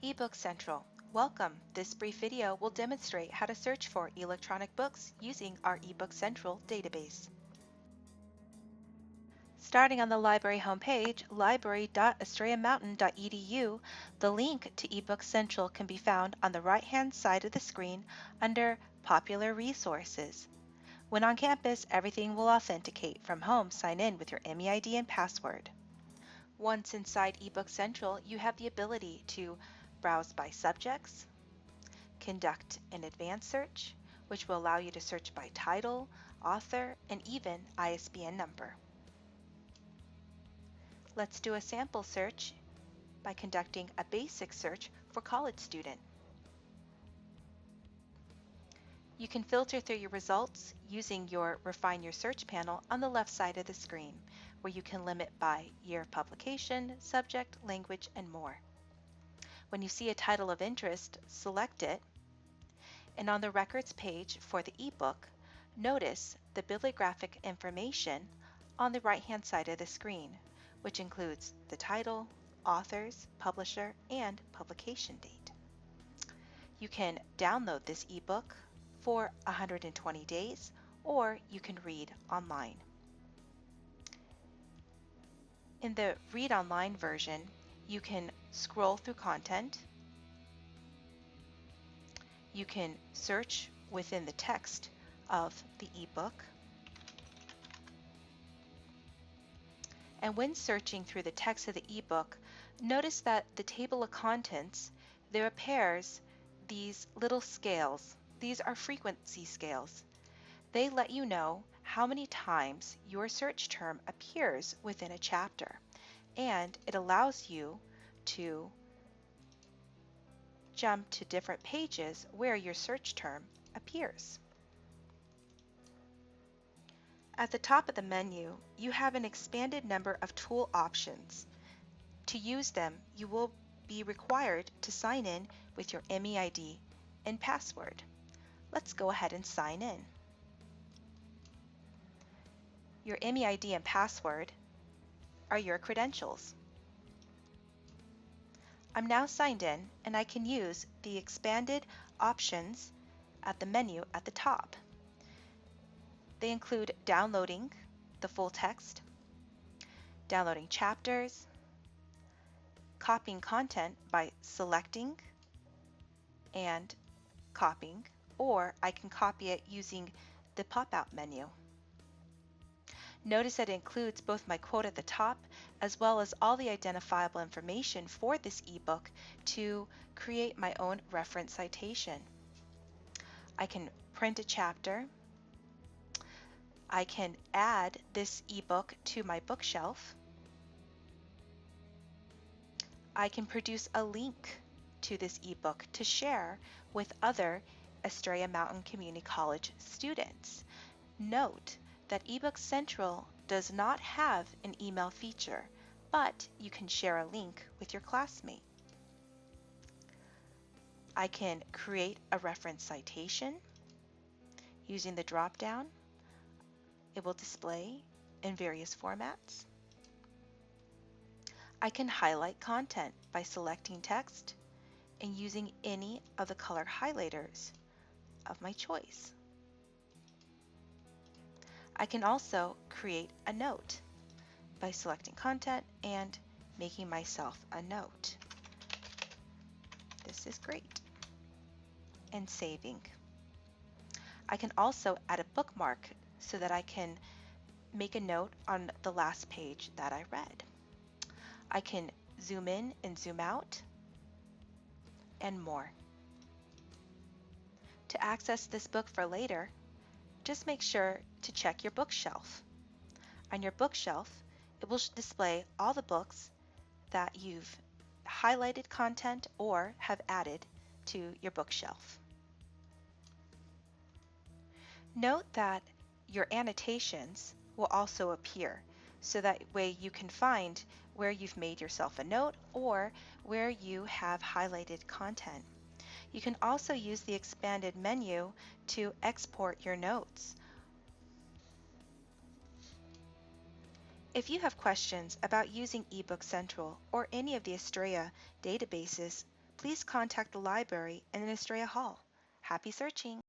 Ebook Central. Welcome. This brief video will demonstrate how to search for electronic books using our Ebook Central database. Starting on the library homepage, library.estrellamountain.edu, the link to Ebook Central can be found on the right-hand side of the screen under Popular Resources. When on campus, everything will authenticate. From home, sign in with your MEID and password. Once inside Ebook Central, you have the ability to browse by subjects, conduct an advanced search, which will allow you to search by title, author, and even ISBN number. Let's do a sample search by conducting a basic search for college student. You can filter through your results using your Refine Your Search panel on the left side of the screen, where you can limit by year of publication, subject, language, and more. When you see a title of interest, select it, and on the records page for the ebook, notice the bibliographic information on the right-hand side of the screen, which includes the title, authors, publisher, and publication date. You can download this ebook for 120 days, or you can read online. In the Read Online version, you can scroll through content, you can search within the text of the ebook, and when searching through the text of the ebook, notice that the table of contents, there appears these little scales. These are frequency scales. They let you know how many times your search term appears within a chapter, and it allows you to jump to different pages where your search term appears. At the top of the menu, you have an expanded number of tool options. To use them, you will be required to sign in with your MEID and password. Let's go ahead and sign in. Your MEID and password are your credentials. I'm now signed in, and I can use the expanded options at the menu at the top. They include downloading the full text, downloading chapters, copying content by selecting and copying, or I can copy it using the pop-out menu. Notice that it includes both my quote at the top as well as all the identifiable information for this ebook to create my own reference citation. I can print a chapter. I can add this ebook to my bookshelf. I can produce a link to this ebook to share with other Estrella Mountain Community College students. Note that Ebook Central does not have an email feature, but you can share a link with your classmate. I can create a reference citation using the drop-down. It will display in various formats. I can highlight content by selecting text and using any of the color highlighters of my choice. I can also create a note by selecting content and making myself a note. This is great. And saving. I can also add a bookmark so that I can make a note on the last page that I read. I can zoom in and zoom out, and more. To access this book for later, just make sure to check your bookshelf. On your bookshelf, it will display all the books that you've highlighted content or have added to your bookshelf. Note that your annotations will also appear, so that way you can find where you've made yourself a note or where you have highlighted content. You can also use the expanded menu to export your notes. If you have questions about using Ebook Central or any of the Estrella databases, please contact the library in Estrella Hall. Happy searching!